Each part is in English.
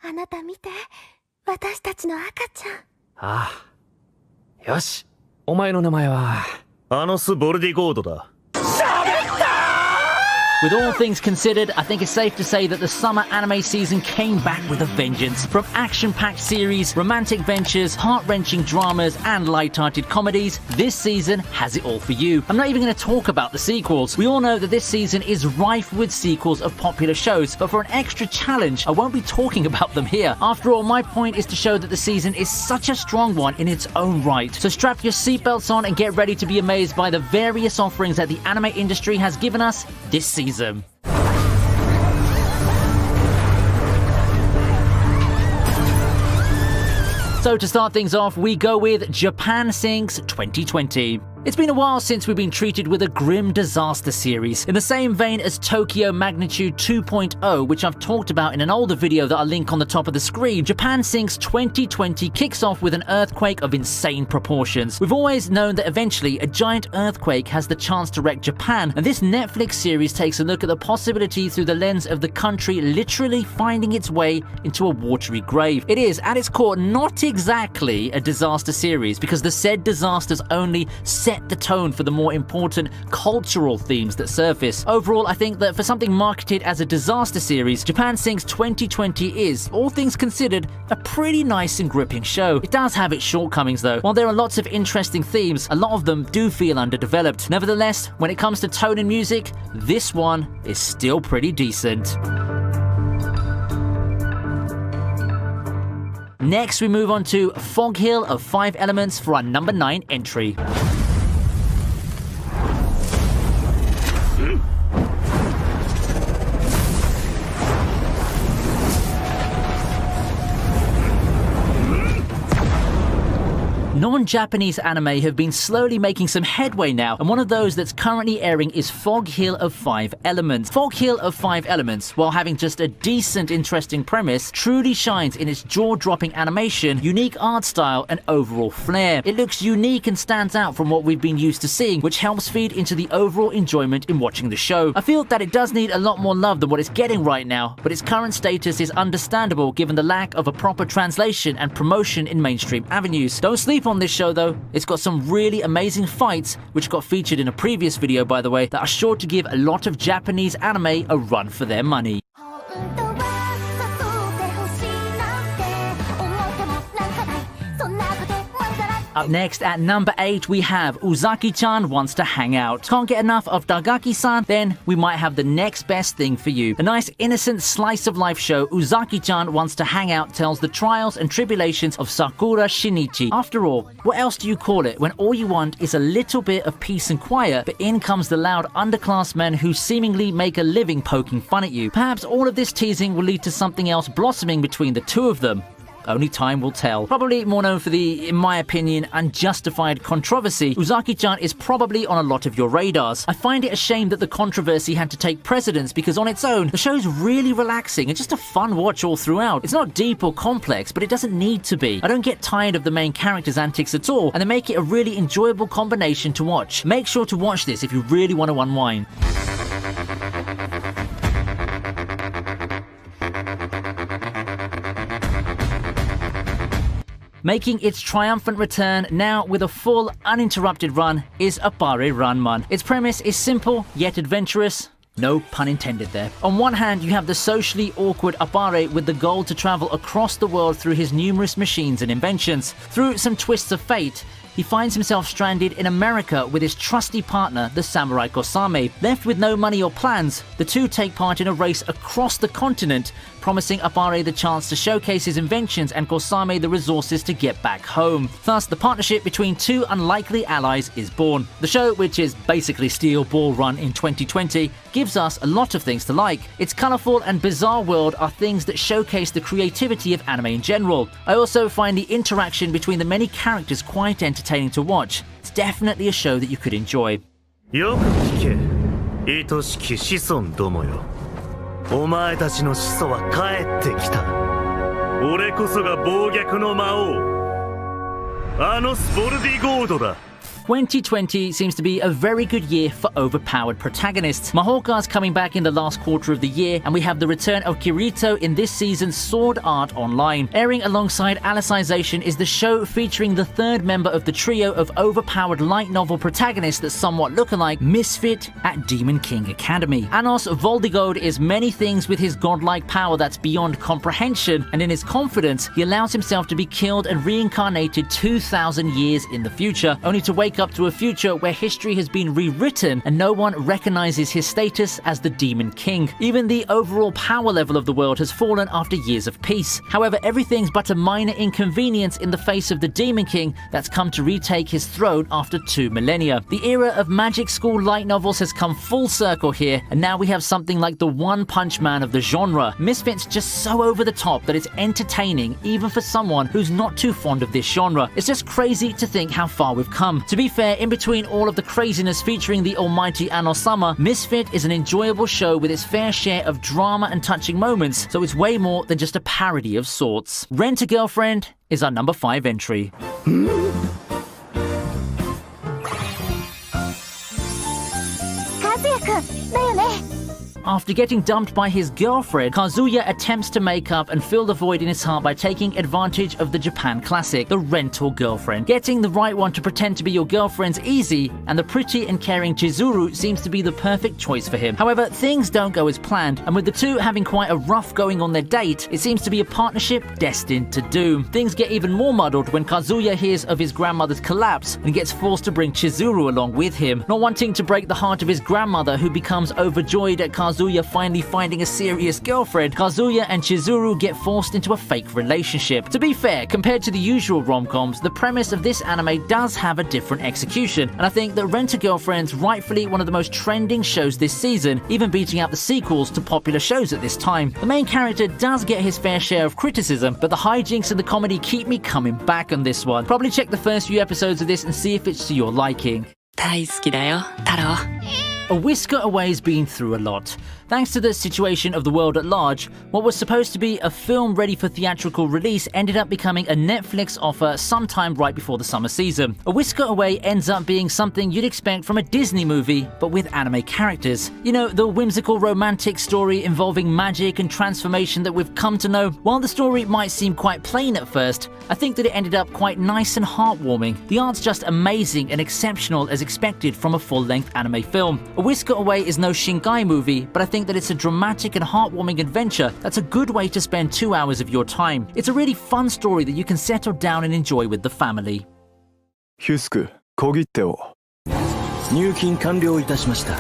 あなた見て、私たちの赤ちゃん。ああ。よし。お前の名前はボルディゴードだ。With all things considered, I think it's safe to say that the summer anime season came back with a vengeance. From action-packed series, romantic ventures, heart-wrenching dramas, and light-hearted comedies, this season has it all for you. I'm not even going to talk about the sequels. We all know that this season is rife with sequels of popular shows, but for an extra challenge, I won't be talking about them here. After all, my point is to show that the season is such a strong one in its own right. So strap your seatbelts on and get ready to be amazed by the various offerings that the anime industry has given us this season. So to start things off, we go with Japan Sinks 2020. It's been a while since we've been treated with a grim disaster series, in the same vein as Tokyo Magnitude 2.0, which I've talked about in an older video that I'll link on the top of the screen. Japan Sinks 2020 kicks off with an earthquake of insane proportions. We've always known that eventually a giant earthquake has the chance to wreck Japan, and this Netflix series takes a look at the possibility through the lens of the country literally finding its way into a watery grave. It is, at its core, not exactly a disaster series, because the said disasters only set the tone for the more important cultural themes that surface. Overall, I think that for something marketed as a disaster series, Japan Sinks 2020 is, all things considered, a pretty nice and gripping show. It does have its shortcomings though. While there are lots of interesting themes, a lot of them do feel underdeveloped. Nevertheless, when it comes to tone and music, this one is still pretty decent. Next, we move on to Fog Hill of 5 Elements for our number 9 entry. Non-Japanese anime have been slowly making some headway now, and one of those that's currently airing is Fog Hill of 5 Elements. Fog Hill of 5 Elements, while having just a decent, interesting premise, truly shines in its jaw-dropping animation, unique art style, and overall flair. It looks unique and stands out from what we've been used to seeing, which helps feed into the overall enjoyment in watching the show. I feel that it does need a lot more love than what it's getting right now, but its current status is understandable given the lack of a proper translation and promotion in mainstream avenues. Don't sleep on this show though. It's got some really amazing fights, which got featured in a previous video by the way, that are sure to give a lot of Japanese anime a run for their money. Up next at number 8 we have Uzaki-chan Wants to Hang Out. Can't get enough of Dagaki-san? Then we might have the next best thing for you. A nice innocent slice of life show, Uzaki-chan Wants to Hang Out tells the trials and tribulations of Sakura Shinichi. After all, what else do you call it when all you want is a little bit of peace and quiet, but in comes the loud underclass men who seemingly make a living poking fun at you? Perhaps all of this teasing will lead to something else blossoming between the two of them. Only time will tell. Probably more known for the, in my opinion, unjustified controversy, Uzaki-chan is probably on a lot of your radars. I find it a shame that the controversy had to take precedence because on its own, the show's really relaxing and just a fun watch all throughout. It's not deep or complex, but it doesn't need to be. I don't get tired of the main character's antics at all, and they make it a really enjoyable combination to watch. Make sure to watch this if you really want to unwind. Making its triumphant return now with a full, uninterrupted run is Appare Ranman. Its premise is simple, yet adventurous. No pun intended there. On one hand, you have the socially awkward Appare with the goal to travel across the world through his numerous machines and inventions. Through some twists of fate, he finds himself stranded in America with his trusty partner, the samurai Kosame. Left with no money or plans, the two take part in a race across the continent, promising Appare the chance to showcase his inventions and Kosame the resources to get back home. Thus, the partnership between two unlikely allies is born. The show, which is basically Steel Ball Run in 2020, gives us a lot of things to like. Its colourful and bizarre world are things that showcase the creativity of anime in general. I also find the interaction between the many characters quite entertaining to watch. It's definitely a show that you could enjoy. よく聞け、愛しき子孫どもよ。お前たちの始祖は帰ってきた。俺こそが暴虐の魔王、ボルディゴードだ。2020 seems to be a very good year for overpowered protagonists. Mahoka's coming back in the last quarter of the year, and we have the return of Kirito in this season's Sword Art Online. Airing alongside Alicization is the show featuring the third member of the trio of overpowered light novel protagonists that somewhat look alike, Misfit at Demon King Academy. Anos Voldigod is many things with his godlike power that's beyond comprehension, and in his confidence, he allows himself to be killed and reincarnated 2,000 years in the future, only to wake up to a future where history has been rewritten and no one recognizes his status as the Demon King. Even the overall power level of the world has fallen after years of peace. However, everything's but a minor inconvenience in the face of the Demon King that's come to retake his throne after 2 millennia. The era of magic school light novels has come full circle here, and now we have something like the One Punch Man of the genre. Misfit's just so over the top that it's entertaining even for someone who's not too fond of this genre. It's just crazy to think how far we've come. To be fair, in between all of the craziness featuring the almighty Anosama, Misfit is an enjoyable show with its fair share of drama and touching moments, so it's way more than just a parody of sorts. Rent a Girlfriend is our number 5 entry. After getting dumped by his girlfriend, Kazuya attempts to make up and fill the void in his heart by taking advantage of the Japan classic, the rental girlfriend. Getting the right one to pretend to be your girlfriend's easy, and the pretty and caring Chizuru seems to be the perfect choice for him. However, things don't go as planned, and with the two having quite a rough going on their date, it seems to be a partnership destined to doom. Things get even more muddled when Kazuya hears of his grandmother's collapse and gets forced to bring Chizuru along with him. Not wanting to break the heart of his grandmother, who becomes overjoyed at Kazuya finally finding a serious girlfriend, Kazuya and Chizuru get forced into a fake relationship. To be fair, compared to the usual rom-coms, the premise of this anime does have a different execution, and I think that Rent-A-Girlfriend's rightfully one of the most trending shows this season, even beating out the sequels to popular shows at this time. The main character does get his fair share of criticism, but the hijinks and the comedy keep me coming back on this one. Probably check the first few episodes of this and see if it's to your liking. 大好きだよ、太郎。A Whisker Away's been through a lot. Thanks to the situation of the world at large, what was supposed to be a film ready for theatrical release ended up becoming a Netflix offer sometime right before the summer season. A Whisker Away ends up being something you'd expect from a Disney movie, but with anime characters. You know, the whimsical romantic story involving magic and transformation that we've come to know. While the story might seem quite plain at first, I think that it ended up quite nice and heartwarming. The art's just amazing and exceptional as expected from a full-length anime film. A Whisker Away is no Shinkai movie, but I think that it's a dramatic and heartwarming adventure that's a good way to spend 2 hours of your time. It's a really fun story that you can settle down and enjoy with the family. ヒュスク、小切手を。入金完了いたしました。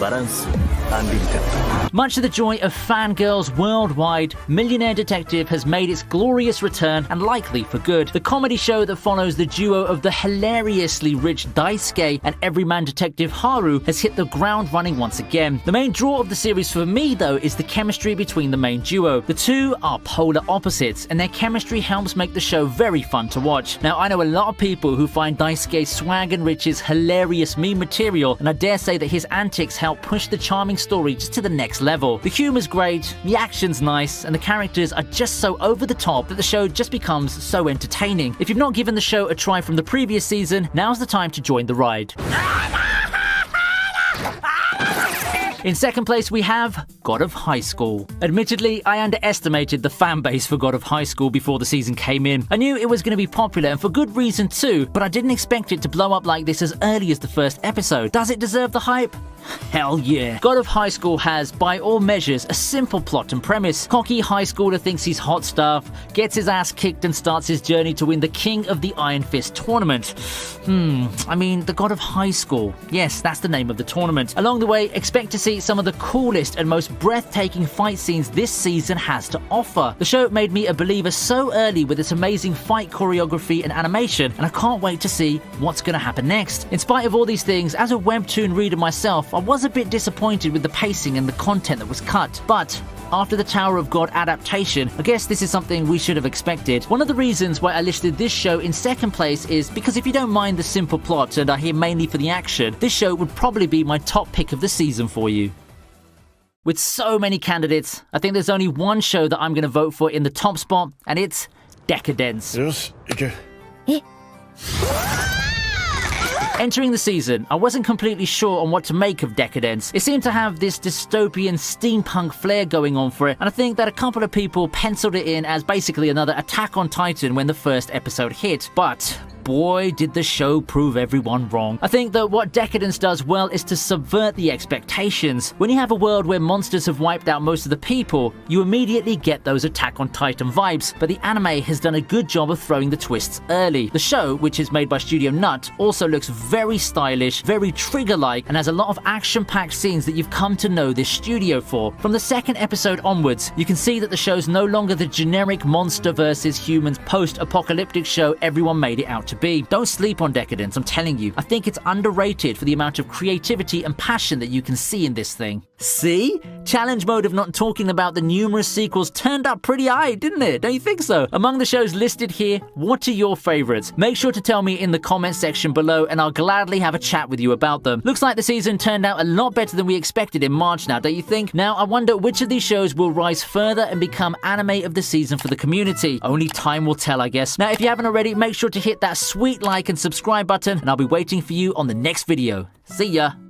バランス、アンリミテッド。 Much to the joy of fangirls worldwide, Millionaire Detective has made its glorious return, and likely for good. The comedy show that follows the duo of the hilariously rich Daisuke and everyman detective Haru has hit the ground running once again. The main draw of the series for me, though, is the chemistry between the main duo. The two are polar opposites, and their chemistry helps make the show very fun to watch. Now, I know a lot of people who find Daisuke's swag and riches hilarious meme material, and I dare say that his antics help push the charming story just to the next level. The humor's great, the action's nice, and the characters are just so over the top that the show just becomes so entertaining. If you've not given the show a try from the previous season, now's the time to join the ride. In second place, we have God of High School. Admittedly, I underestimated the fan base for God of High School before the season came in. I knew it was going to be popular, and for good reason too, but I didn't expect it to blow up like this as early as the first episode. Does it deserve the hype? Hell yeah. God of High School has, by all measures, a simple plot and premise. Cocky high schooler thinks he's hot stuff, gets his ass kicked and starts his journey to win the King of the Iron Fist tournament. I mean, the God of High School. Yes, that's the name of the tournament. Along the way, expect to see some of the coolest and most breathtaking fight scenes this season has to offer. The show made me a believer so early with its amazing fight choreography and animation, and I can't wait to see what's going to happen next. In spite of all these things, as a webtoon reader myself, I was a bit disappointed with the pacing and the content that was cut. But after the Tower of God adaptation, I guess this is something we should have expected. One of the reasons why I listed this show in second place is because if you don't mind the simple plot and are here mainly for the action, this show would probably be my top pick of the season for you. With so many candidates, I think there's only one show that I'm going to vote for in the top spot, and it's Decadence. よし、行け。え Entering the season, I wasn't completely sure on what to make of Decadence. It seemed to have this dystopian steampunk flair going on for it, and I think that a couple of people penciled it in as basically another Attack on Titan when the first episode hit. But boy, did the show prove everyone wrong. I think that what Decadence does well is to subvert the expectations. When you have a world where monsters have wiped out most of the people, you immediately get those Attack on Titan vibes, but the anime has done a good job of throwing the twists early. The show, which is made by Studio Nut, also looks very stylish, very Trigger-like, and has a lot of action-packed scenes that you've come to know this studio for. From the second episode onwards, you can see that the show's no longer the generic monster versus humans post-apocalyptic show everyone made it out to be. Don't sleep on Decadence, I'm telling you. I think it's underrated for the amount of creativity and passion that you can see in this thing. See? Challenge mode of not talking about the numerous sequels turned up pretty high, didn't it? Don't you think so? Among the shows listed here, what are your favorites? Make sure to tell me in the comment section below and I'll gladly have a chat with you about them. Looks like the season turned out a lot better than we expected in March now, don't you think? Now, I wonder which of these shows will rise further and become anime of the season for the community. Only time will tell, I guess. Now, if you haven't already, make sure to hit that sweet like and subscribe button, and I'll be waiting for you on the next video. See ya!